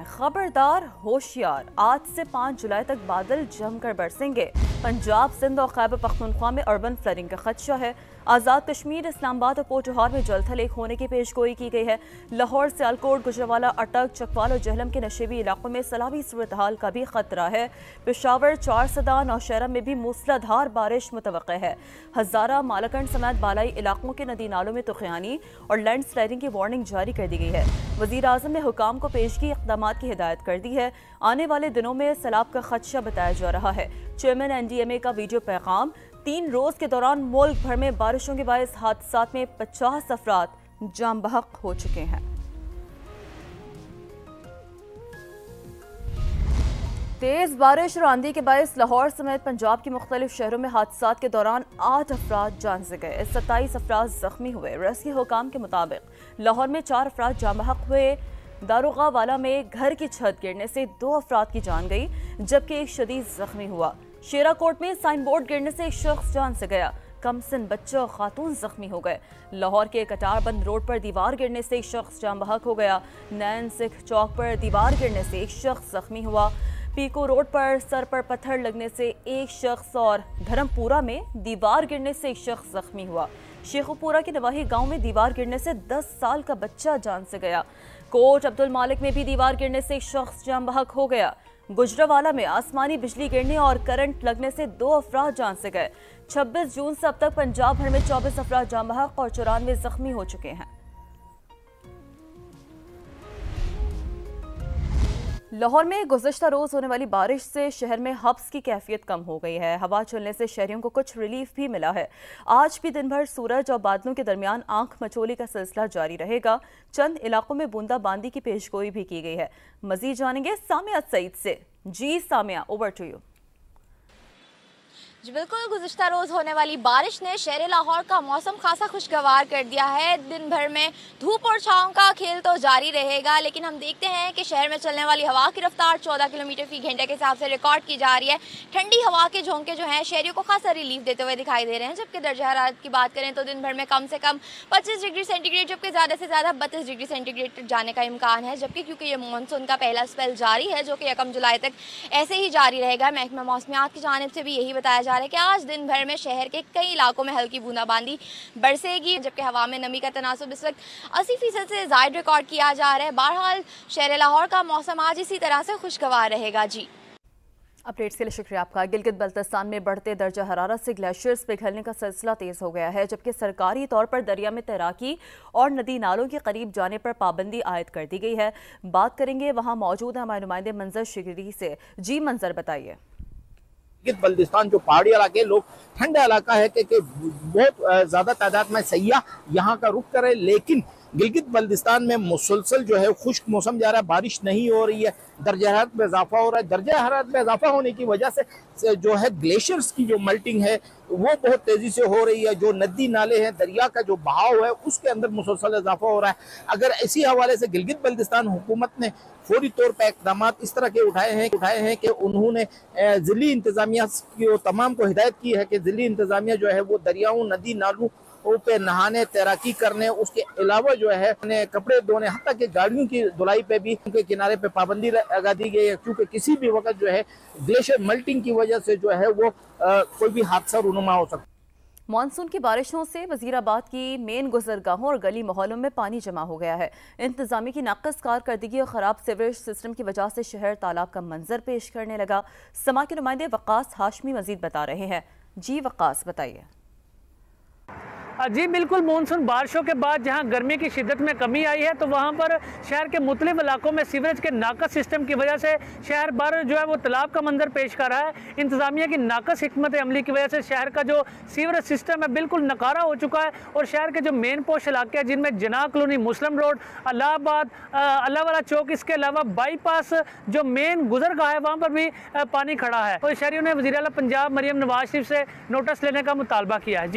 खबरदार होशियार, आज से 5 जुलाई तक बादल जमकर बरसेंगे। पंजाब, सिंध और खैबर पख्तूनख्वा में अर्बन फ्लडिंग का खदशा है। आज़ाद कश्मीर, इस्लामाबाद और पोठोहार में जलथल एक होने की पेशगोई की गई है। लाहौर, सियालकोट, गुजरांवाला, अटक, चकवाल और जहलम के नशेबी इलाकों में सैलाबी सूरत हाल का भी खतरा है। पेशावर, चारसदा, नौशहरा में भी मूसलाधार बारिश मुतवक्के है। हजारा, मालाकंड समेत बालाई इलाकों के नदी नालों में तुखयानी और लैंड स्लाइडिंग की वार्निंग जारी कर दी गई है। वज़ीर आज़म ने हुकाम को पेशगी इक़दाम की हिदायत कर दी है। आने वाले दिनों में सैलाब का खदशा बताया जा रहा है। चेयरमैन NDMA का वीडियो पैगाम, 3 रोज के दौरान मुल्क भर में बारिशों के बायस हादसात में 50 अफराद जान बहक हो चुके हैं। तेज बारिश और आंधी के बायस लाहौर समेत पंजाब के मुख्तलिफ शहरों में हादसात के दौरान 8 अफराद जान से गए, 27 अफराद जख्मी हुए। रेस्क्यू हुकाम के मुताबिक लाहौर में 4 अफराद जान बहक हुए। दारोगावाला में घर की छत गिरने से 2 अफराद की जान गई, जबकि एक शदीद जख्मी हुआ। शेराकोट में साइन बोर्ड गिरने से एक शख्स जान से गया। कमसिन बच्चा और खातून जख्मी हो गए। लाहौर के कटारबंद रोड पर दीवार गिरने से एक शख्स जान बहक हो गया। नैन सिख चौक पर दीवार गिरने से एक शख्स जख्मी हुआ। पीको रोड पर सर पर पत्थर लगने से एक शख्स और धर्मपुरा में दीवार गिरने से एक शख्स जख्मी हुआ। शेखुपुरा के नवाही गांव में दीवार गिरने से 10 साल का बच्चा जान से गया। कोट अब्दुल मालिक में भी दीवार गिरने से एक शख्स जान बहक हो गया। गुजरांवाला में आसमानी बिजली गिरने और करंट लगने से 2 अफराद जान से गए। 26 जून से अब तक पंजाब भर में 24 अफराद जान बहक और 94 जख्मी हो चुके हैं। लाहौर में गुज़श्ता रोज होने वाली बारिश से शहर में हब्स की कैफियत कम हो गई है। हवा चलने से शहरियों को कुछ रिलीफ भी मिला है। आज भी दिन भर सूरज और बादलों के दरमियान आंख मचोली का सिलसिला जारी रहेगा। चंद इलाकों में बूंदाबांदी की पेशगोई भी की गई है। मजीद जानेंगे सामिया सईद से। जी सामिया, ओवर टू यू। जी बिल्कुल, गुज़श्ता रोज़ होने वाली बारिश ने शहर लाहौर का मौसम खासा खुशगवार कर दिया है। दिन भर में धूप और छाँव का खेल तो जारी रहेगा, लेकिन हम देखते हैं कि शहर में चलने वाली हवा की रफ्तार 14 किलोमीटर फी घंटे के हिसाब से रिकॉर्ड की जा रही है। ठंडी हवा के झोंके जो हैं शहरियों को खासा रिलीफ देते हुए दिखाई दे रहे हैं। जबकि दर्जा हरारत की बात करें तो दिन भर में कम से कम 25 डिग्री सेंटीग्रेड, जबकि ज़्यादा से ज़्यादा 32 डिग्री सेंटीग्रेड तक जाने का इम्कान है। जबकि क्योंकि ये मानसून का पहला स्पेल जारी है, जो कि 1 जुलाई तक ऐसे ही जारी रहेगा। महकमा मौसमियात की जानिब से भी यही बताया जा रहा है कि आज दिन भर में शहर के कई इलाकों में हल्की बूंदाबांदी बरसेगी। जबकि हवा में नमी का तनासुब इस वक्त 80% से ज़ायद रिकॉर्ड किया जा रहा है। बहरहाल शहर लाहौर का मौसम आज इसी तरह से खुशगवार रहेगा। जी अपडेट्स के लिए शुक्रिया आपका। गिलगित बल्तिस्तान में बढ़ते दर्जा हरारत से ग्लेशियर्स पिघलने का सिलसिला तेज हो गया है, जबकि सरकारी तौर पर दरिया में तैराकी और नदी नालों के करीब जाने पर पाबंदी आयद कर दी गई है। बात करेंगे वहां मौजूद हमारे नुमाइंदे मंजर शिगरी से। जी मंजर, बताइए। गिलगित बल्तिस्तान जो पहाड़ी इलाके, लोग ठंडा इलाका है कि बहुत ज्यादा तादाद में सयाह यहाँ का रुख करे, लेकिन गिलगित बल्तिस्तान में मुसलसल जो है खुश्क मौसम जा रहा है, बारिश नहीं हो रही है, दर्जा हरारत में इजाफा हो रहा है। दर्जा हरारत में इजाफा होने की वजह से जो है ग्लेशियर्स की जो मेल्टिंग है वो बहुत तेजी से हो रही है। जो नदी नाले हैं, दरिया का जो बहाव है उसके अंदर मुसलसल इजाफा हो रहा है। अगर इसी हवाले से गिलगित बल्तिस्तान हुकूमत ने फौरी तौर पर इकदाम इस तरह के उठाए हैं कि उन्होंने जिली इंतजामिया की तमाम को हिदायत की है कि जिली इंतजामिया जो है वो दरियाओं, नदी नालों पे नहाने, तैराकी करने, उसके अलावा जो है कपड़े धोने, हत्ता कि गाड़ियों की धुलाई पे भी उनके किनारे पे पाबंदी लगा दी गई है, क्योंकि किसी भी वक्त जो है ग्लेशियर मेल्टिंग की वजह से जो है वो कोई भी हादसा रूनुमा हो सकता है। मानसून की बारिशों से वजीराबाद की मेन गुजरगाहों और गली मोहल्लों में पानी जमा हो गया है। इंतजामी की नाकस कारकर्दगी और ख़राब सीवरेज सिस्टम की वजह से शहर तालाब का मंजर पेश करने लगा। समा के नुमाइंदे वक्कास हाशमी मजीद बता रहे हैं। जी वक्कास, बताइए। जी बिल्कुल, मानसून बारिशों के बाद जहां गर्मी की शिद्दत में कमी आई है, तो वहां पर शहर के मुख्तलिफ इलाकों में सीवरेज के नाकस सिस्टम की वजह से शहर भर जो है वो तालाब का मंजर पेश कर रहा है। इंतजामिया की नाकस हिकमत अमली की वजह से शहर का जो सीवरेज सिस्टम है बिल्कुल नकारा हो चुका है, और शहर के जो मेन पोश इलाके हैं जिनमें जना कॉलोनी, मुस्लिम रोड, अल्लाहाबाद, अल्लाहवाला चौक, इसके अलावा बाईपास जो मेन गुजरगाह है वहाँ पर भी पानी खड़ा है। तो शहरियों ने वज़ीर आला पंजाब मरियम नवाज शरीफ से नोटिस लेने का मुतालबा किया है।